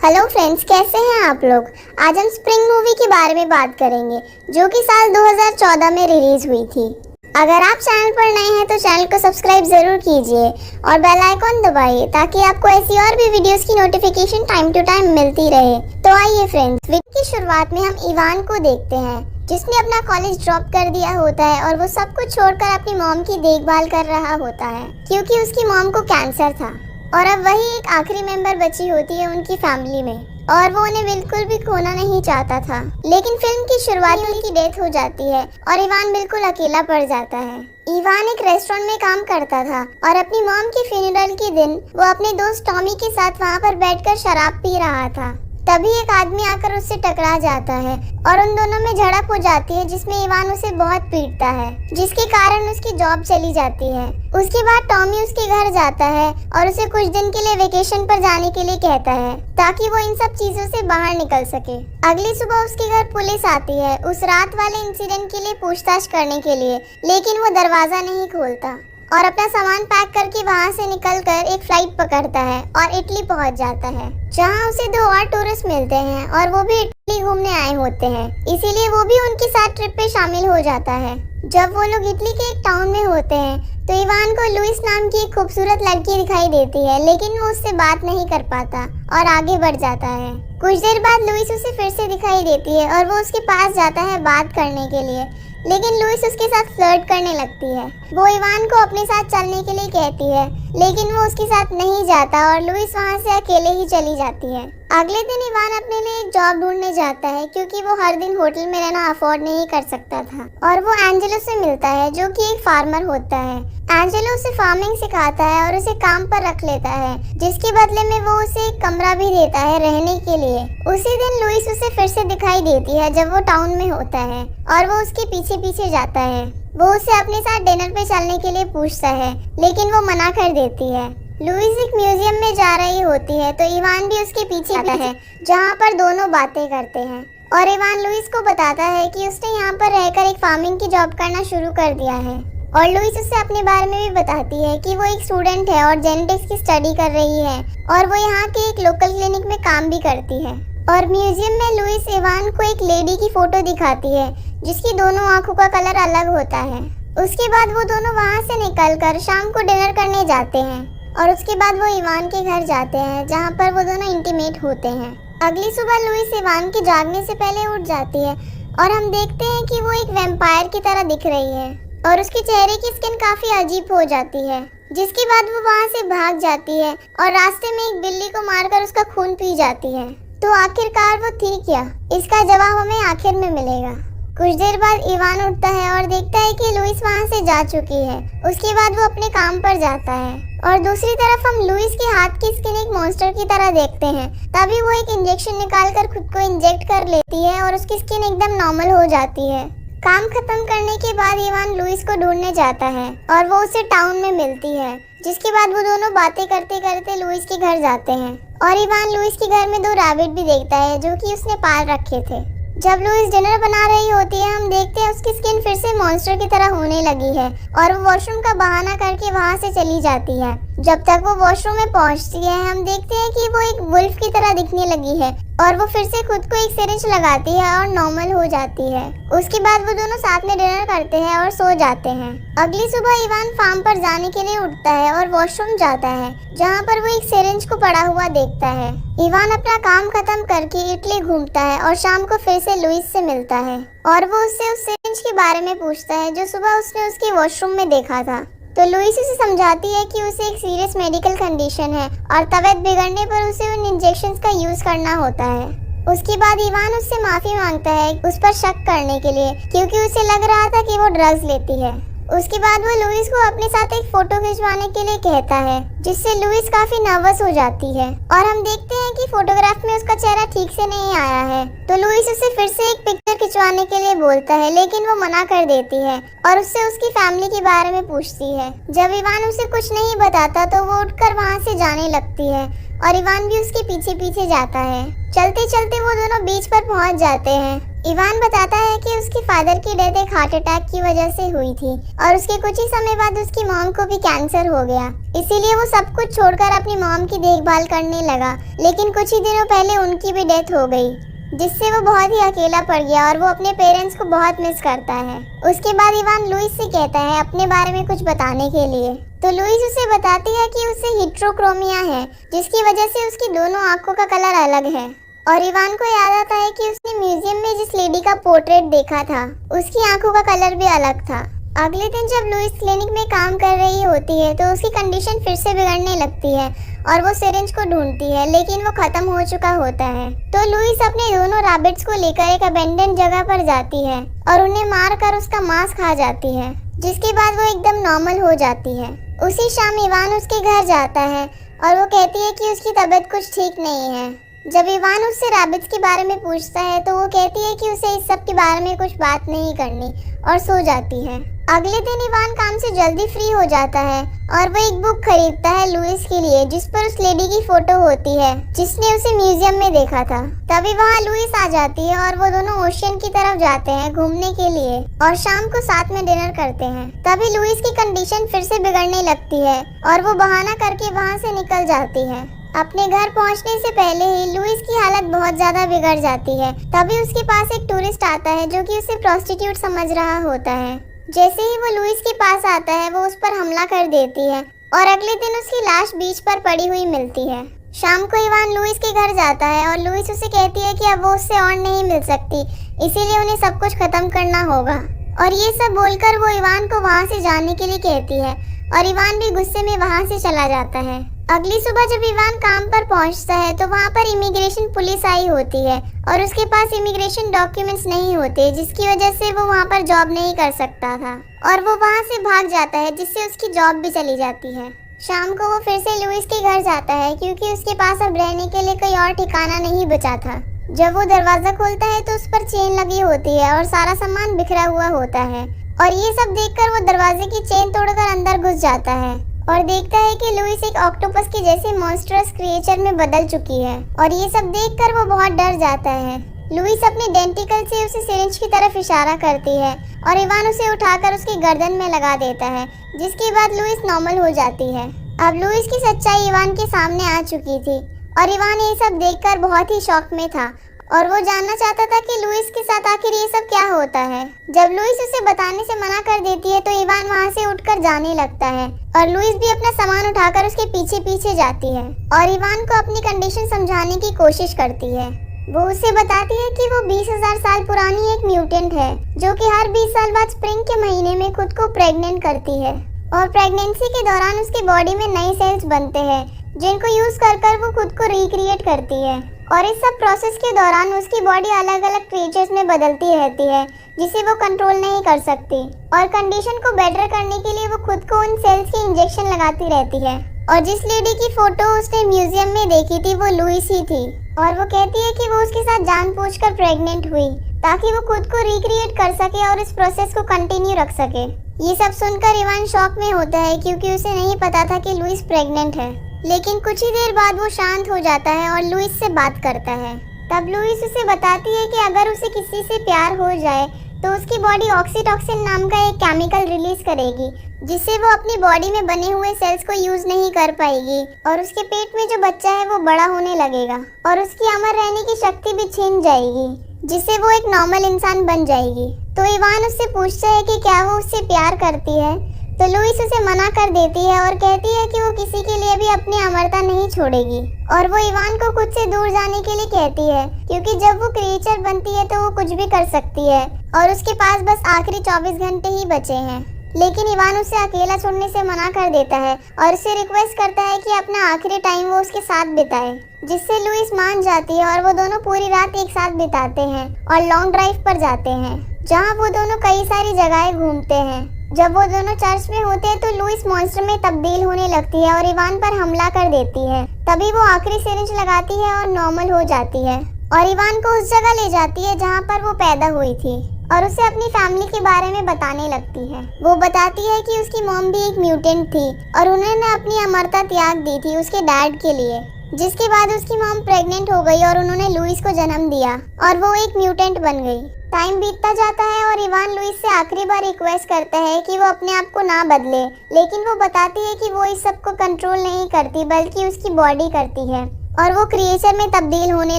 Hello friends, कैसे हैं आप लोग। आज हम स्प्रिंग मूवी के बारे में बात करेंगे जो कि साल 2014 में रिलीज हुई थी। अगर आप चैनल पर नए हैं तो चैनल को सब्सक्राइब जरूर कीजिए और बेल आइकॉन दबाइए ताकि आपको ऐसी और भी वीडियोस की नोटिफिकेशन टाइम टू टाइम मिलती रहे। तो आइए फ्रेंड्स, वीडियो की शुरुआत में हम इवान को देखते हैं जिसने अपना कॉलेज ड्रॉप कर दिया होता है और वो सब कुछ छोड़कर अपनी मॉम की देखभाल कर रहा होता है क्योंकि उसकी मॉम को कैंसर था और अब वही एक आखिरी मेंबर बची होती है उनकी फैमिली में और वो उन्हें बिल्कुल भी खोना नहीं चाहता था। लेकिन फिल्म की शुरुआत में उनकी डेथ हो जाती है और इवान बिल्कुल अकेला पड़ जाता है। इवान एक रेस्टोरेंट में काम करता था और अपनी मॉम के फ्यूनरल के दिन वो अपने दोस्त टॉमी के साथ वहाँ पर बैठकर शराब पी रहा था। तभी एक आदमी आकर उससे टकरा जाता है और उन दोनों में झड़प हो जाती है जिसमें इवान उसे बहुत पीटता है जिसके कारण उसकी जॉब चली जाती है। उसके बाद टॉमी उसके घर जाता है और उसे कुछ दिन के लिए वेकेशन पर जाने के लिए कहता है ताकि वो इन सब चीजों से बाहर निकल सके। अगली सुबह उसके घर पुलिस आती है उस रात वाले इंसिडेंट के लिए पूछताछ करने के लिए, लेकिन वो दरवाजा नहीं खोलता और अपना सामान पैक करके वहाँ से निकलकर एक फ्लाइट पकड़ता है और इटली पहुँच जाता है जहाँ उसे दो और टूरिस्ट मिलते हैं और वो भी इटली घूमने आए होते हैं, इसीलिए वो भी उनके साथ ट्रिप पे शामिल हो जाता है। जब वो लोग इटली के एक टाउन में होते हैं तो इवान को लुइस नाम की एक खूबसूरत लड़की दिखाई देती है, लेकिन वो उससे बात नहीं कर पाता और आगे बढ़ जाता है। कुछ देर बाद लुइस उसे फिर से दिखाई देती है और वो उसके पास जाता है बात करने के लिए, लेकिन लुइस उसके साथ फ्लर्ट करने लगती है। वो इवान को अपने साथ चलने के लिए कहती है, लेकिन वो उसके साथ नहीं जाता और लुइस वहाँ से अकेले ही चली जाती है। अगले दिन इवान अपने लिए एक जॉब ढूंढने जाता है क्योंकि वो हर दिन होटल में रहना अफोर्ड नहीं कर सकता था और वो एंजेलो से मिलता है जो कि एक फार्मर होता है। एंजेलो उसे फार्मिंग सिखाता है और उसे काम पर रख लेता है जिसके बदले में वो उसे एक कमरा भी देता है रहने के लिए। उसी दिन लुइस उसे फिर से दिखाई देती है जब वो टाउन में होता है और वो उसके पीछे पीछे जाता है। वो उसे अपने साथ डिनर पे चलने के लिए पूछता है लेकिन वो मना कर देती है। लुइस एक म्यूजियम में जा रही होती है तो इवान भी उसके पीछे आता है जहाँ पर दोनों बातें करते हैं और इवान लुइस को बताता है कि उसने यहाँ पर रहकर एक फार्मिंग की जॉब करना शुरू कर दिया है और लुइस उसे अपने बारे में भी बताती है कि वो एक स्टूडेंट है और जेनेटिक्स की स्टडी कर रही है और वो यहाँ के एक लोकल क्लिनिक में काम भी करती है। और म्यूजियम में लुइस इवान को एक लेडी की फोटो दिखाती है जिसकी दोनों आंखों का कलर अलग होता है। उसके बाद वो दोनों वहाँ से निकलकर शाम को डिनर करने जाते हैं और उसके बाद वो इवान के घर जाते हैं जहाँ पर वो दोनों इंटीमेट होते हैं। अगली सुबह लुइस इवान के जागने से पहले उठ जाती है और हम देखते हैं कि वो एक वैम्पायर की तरह दिख रही है और उसके चेहरे की स्किन काफी अजीब हो जाती है। जिसके बाद वो वहाँ से भाग जाती है और रास्ते में एक बिल्ली को मारकर उसका खून पी जाती है। तो आखिरकार वो थी क्या, इसका जवाब हमें आखिर में मिलेगा। कुछ देर बाद इवान उठता है और देखता है कि लुइस वहाँ से जा चुकी है। उसके बाद वो अपने काम पर जाता है और दूसरी तरफ हम लुइस के हाथ की स्किन एक मॉन्स्टर की तरह देखते हैं। तभी वो एक इंजेक्शन निकालकर खुद को इंजेक्ट कर लेती है और उसकी स्किन एकदम नॉर्मल हो जाती है। काम खत्म करने के बाद इवान लुइस को ढूंढने जाता है और वो उसे टाउन में मिलती है। जिसके बाद वो दोनों बातें करते करते लुइस के घर जाते हैं और इवान लुइस के घर में दो रैबिट भी देखता है जो कि उसने पाल रखे थे। जब लुइस डिनर बना रही होती है हम देखते हैं उसकी स्किन फिर से मॉन्स्टर की तरह होने लगी है और वो वॉशरूम का बहाना करके वहाँ से चली जाती है। जब तक वो वॉशरूम में पहुँचती है हम देखते हैं कि वो एक वुल्फ की तरह दिखने लगी है और वो फिर से खुद को एक सिरिंज लगाती है और नॉर्मल हो जाती है। उसके बाद वो दोनों साथ में डिनर करते हैं और सो जाते हैं। अगली सुबह इवान फार्म पर जाने के लिए उठता है और वॉशरूम जाता है जहाँ पर वो एक सिरिंज को पड़ा हुआ देखता है। इवान अपना काम खत्म करके इटली घूमता है और शाम को फिर से लुइस से मिलता है और वो उससे उस सिरिंज के बारे में पूछता है जो सुबह उसने उसके वॉशरूम में देखा था। तो लुइस उसे समझाती है कि उसे एक सीरियस मेडिकल कंडीशन है और तबीयत बिगड़ने पर उसे उन इंजेक्शंस का यूज करना होता है। उसके बाद इवान उससे माफी मांगता है उस पर शक करने के लिए क्योंकि उसे लग रहा था कि वो ड्रग्स लेती है। उसके बाद वो लुइस को अपने साथ एक फोटो खिंचवाने के लिए कहता है जिससे लुइस काफी नर्वस हो जाती है और हम देखते हैं कि फोटोग्राफ में उसका चेहरा ठीक से नहीं आया है। तो लुइस उसे फिर से एक पिक्चर खिंचवाने के लिए बोलता है लेकिन वो मना कर देती है और उससे उसकी फैमिली के बारे में पूछती है। जब इवान उसे कुछ नहीं बताता तो वो उठकर वहाँ से जाने लगती है और इवान भी उसके पीछे पीछे जाता है। चलते चलते वो दोनों बीच पर पहुंच जाते हैं। इवान बताता है कि उसके फादर की डेथ एक हार्ट अटैक की वजह से हुई थी और उसके कुछ ही समय बाद उसकी मॉम को भी कैंसर हो गया। इसीलिए वो सब कुछ छोड़कर अपनी मॉम की देखभाल करने लगा। लेकिन कुछ ही दिनों पहले उनकी भी डेथ हो गई, जिससे वो बहुत ही अकेला पड़ गया और वो अपने पेरेंट्स को बहुत मिस करता है। उसके बाद इवान लुइस से कहता है अपने बारे में कुछ बताने के लिए। तो लुइस उसे बताती है कि उसे हिट्रोक्रोमिया है, जिसकी वजह से उसकी दोनों आंखों का कलर अलग है। और इवान को याद आता है कि उसने म्यूजियम में जिस लेडी का पोर्ट्रेट देखा था, उसकी आंखों का कलर भी अलग था। अगले दिन जब लुइस क्लिनिक में काम कर रही होती है तो उसकी कंडीशन फिर से बिगड़ने लगती है और वो सिरिंज को ढूंढती है, लेकिन वो खत्म हो चुका होता है। तो लुइस अपने दोनों रैबिट्स को लेकर एक अबेंडन जगह पर जाती है और उन्हें मार कर उसका मांस खा जाती है, जिसके बाद वो एकदम नॉर्मल हो जाती है। उसी शाम इवान उसके घर जाता है और वो कहती है कि उसकी तबीयत कुछ ठीक नहीं है। जब इवान उससे रैबिट्स के बारे में पूछता है तो वो कहती है कि उसे इस सब के बारे में कुछ बात नहीं करनी और सो जाती है। अगले दिन इवान काम से जल्दी फ्री हो जाता है और वो एक बुक खरीदता है लुइस के लिए, जिस पर उस लेडी की फोटो होती है जिसने उसे म्यूजियम में देखा था। तभी वहाँ लुइस आ जाती है और वो दोनों ओशियन की तरफ जाते हैं घूमने के लिए और शाम को साथ में डिनर करते हैं। तभी लुइस की कंडीशन फिर से बिगड़ने लगती है और वो बहाना करके वहाँ से निकल जाती है। अपने घर पहुंचने से पहले ही लुइस की हालत बहुत ज्यादा बिगड़ जाती है। तभी उसके पास एक टूरिस्ट आता है जो कि उसे प्रोस्टिट्यूट समझ रहा होता है। जैसे ही वो लुइस के पास आता है वो उस पर हमला कर देती है और अगले दिन उसकी लाश बीच पर पड़ी हुई मिलती है। शाम को इवान लुइस के घर जाता है और लुइस उसे कहती है कि अब वो उससे और नहीं मिल सकती, इसीलिए उन्हें सब कुछ खत्म करना होगा। और ये सब बोलकर वो इवान को वहाँ से जाने के लिए कहती है और इवान भी गुस्से में वहाँ से चला जाता है। अगली सुबह जब इवान काम पर पहुंचता है तो वहाँ पर इमिग्रेशन पुलिस आई होती है और उसके पास इमिग्रेशन डॉक्यूमेंट्स नहीं होते, जिसकी वजह से वो वहाँ पर जॉब नहीं कर सकता था और वो वहाँ से भाग जाता है, जिससे उसकी जॉब भी चली जाती है। शाम को वो फिर से लुइस के घर जाता है क्योंकि उसके पास अब रहने के लिए कोई और ठिकाना नहीं बचा था। जब वो दरवाजा खोलता है तो उस पर चेन लगी होती है और सारा सामान बिखरा हुआ होता है और ये सब देखकर वो दरवाजे की चेन तोड़कर अंदर घुस जाता है और देखता है कि लुइस एक ऑक्टोपस के जैसे मॉन्स्टरस क्रिएचर में बदल चुकी है और ये सब देखकर वो बहुत डर जाता है। लुइस अपने डेंटिकल से उसे सिरिंज की तरफ इशारा करती है और इवान उसे उठाकर उसकी गर्दन में लगा देता है, जिसके बाद लुइस नॉर्मल हो जाती है। अब लुइस की सच्चाई इवान के सामने आ चुकी थी और इवान ये सब देखकर बहुत ही शॉक में था और वो जानना चाहता था कि लुइस के साथ आखिर ये सब क्या होता है। जब लुइस उसे बताने से मना कर देती है तो इवान वहाँ से उठकर जाने लगता है और लुइस भी अपना सामान उठाकर उसके पीछे पीछे जाती है और इवान को अपनी कंडीशन समझाने की कोशिश करती है। वो उसे बताती है कि वो 20,000 साल पुरानी एक म्यूटेंट है जो कि हर 20 साल बाद स्प्रिंग के महीने में खुद को प्रेग्नेंट करती है और प्रेगनेंसी के दौरान उसकी बॉडी में नए सेल्स बनते हैं जिनको यूज कर वो खुद को रिक्रिएट करती है और इस सब प्रोसेस के दौरान उसकी बॉडी अलग अलग क्रिएचर्स में बदलती रहती है जिसे वो कंट्रोल नहीं कर सकती और कंडीशन को बेटर करने के लिए वो खुद को उन सेल्स की इंजेक्शन लगाती रहती है। और जिस लेडी की फोटो उसने म्यूजियम में देखी थी वो लुइस ही थी और वो कहती है कि वो उसके साथ जानबूझकर प्रेग्नेंट हुई ताकि वो खुद को रिक्रिएट कर सके और इस प्रोसेस को कंटिन्यू रख सके। ये सब सुनकर इवान शॉक में होता है क्योंकि उसे नहीं पता था कि लुइस प्रेग्नेंट है। लेकिन कुछ ही देर बाद वो शांत हो जाता है और लुइस से बात करता है। तब लुइस उसे बताती है कि अगर उसे किसी से प्यार हो जाए तो उसकी बॉडी ऑक्सीटॉक्सिन नाम का एक केमिकल रिलीज करेगी जिससे वो अपनी बॉडी में बने हुए सेल्स को यूज नहीं कर पाएगी और उसके पेट में जो बच्चा है वो बड़ा होने लगेगा और उसकी अमर रहने की शक्ति भी छिन जाएगी जिससे वो एक नॉर्मल इंसान बन जाएगी। तो इवान उससे पूछता है कि क्या वो उससे प्यार करती है तो लुइस उसे मना कर देती है और कहती है कि वो किसी के लिए भी अपनी अमरता नहीं छोड़ेगी और वो इवान को खुद से दूर जाने के लिए कहती है क्योंकि जब वो क्रिएचर बनती है तो वो कुछ भी कर सकती है और उसके पास बस आखिरी 24 घंटे ही बचे हैं। लेकिन इवान उसे अकेला छोड़ने से मना कर देता है और उसे रिक्वेस्ट करता है कि अपना आखिरी टाइम वो उसके साथ बिताए, जिससे लुइस मान जाती है और वो दोनों पूरी रात एक साथ बिताते हैं और लॉन्ग ड्राइव पर जाते हैं जहाँ वो दोनों कई सारी जगहें घूमते हैं। जब वो दोनों चर्च में होते हैं तो लुइस मॉन्स्टर में तब्दील होने लगती है और इवान पर हमला कर देती है। तभी वो आखिरी सिरिंज लगाती है और नॉर्मल हो जाती है और इवान को उस जगह ले जाती है जहाँ पर वो पैदा हुई थी और उसे अपनी फैमिली के बारे में बताने लगती है। वो बताती है कि उसकी मॉम भी एक म्यूटेंट थी और उन्होंने अपनी अमरता त्याग दी थी उसके डैड के लिए। जिसके बाद उसकी मॉम प्रेग्नेंट हो गई और उन्होंने लुइस को जन्म दिया और वो एक म्यूटेंट बन गई। टाइम बीतता जाता है और इवान लुइस से आखिरी बार रिक्वेस्ट करता है कि वो अपने आप को ना बदले, लेकिन वो बताती है कि वो इस सब को कंट्रोल नहीं करती बल्कि उसकी बॉडी करती है और वो क्रिएचर में तब्दील होने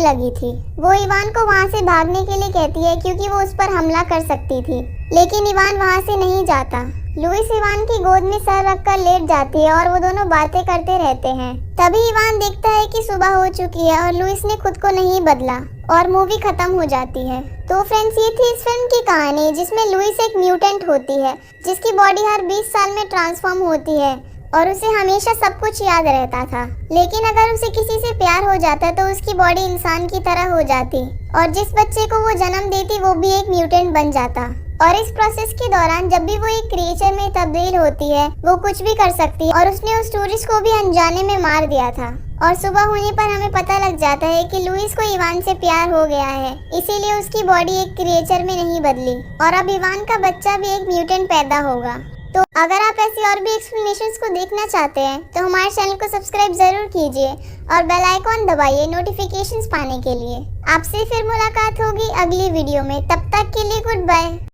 लगी थी। वो इवान को वहाँ से भागने के लिए कहती है क्योंकि वो उस पर हमला कर सकती थी, लेकिन इवान वहाँ से नहीं जाता। लुइस इवान की गोद में सर रखकर लेट जाती है और वो दोनों बातें करते रहते हैं। तभी इवान देखता है कि सुबह हो चुकी है और लुइस ने खुद को नहीं बदला और मूवी खत्म हो जाती है। तो फ्रेंड्स, ये थी इस फिल्म की कहानी जिसमें लुइस एक म्यूटेंट होती है जिसकी बॉडी हर 20 साल में ट्रांसफॉर्म होती है और उसे हमेशा सब कुछ याद रहता था। लेकिन अगर उसे किसी से प्यार हो जाता तो उसकी बॉडी इंसान की तरह हो जाती और जिस बच्चे को वो जन्म देती वो भी एक म्यूटेंट बन जाता। और इस प्रोसेस के दौरान जब भी वो एक क्रिएचर में तब्दील होती है वो कुछ भी कर सकती है और उसने उस टूरिस्ट को भी अनजाने में मार दिया था। और सुबह होने पर हमें पता लग जाता है कि लुइस को इवान से प्यार हो गया है, इसीलिए उसकी बॉडी एक क्रिएचर में नहीं बदली और अब इवान का बच्चा भी एक म्यूटेंट पैदा होगा। तो अगर आप ऐसी और भी एक्सप्लेनेशंस को देखना चाहते हैं तो हमारे चैनल को सब्सक्राइब जरूर कीजिए और बेल आइकॉन दबाइए नोटिफिकेशंस पाने के लिए। आपसे फिर मुलाकात होगी अगली वीडियो में, तब तक के लिए गुड बाय।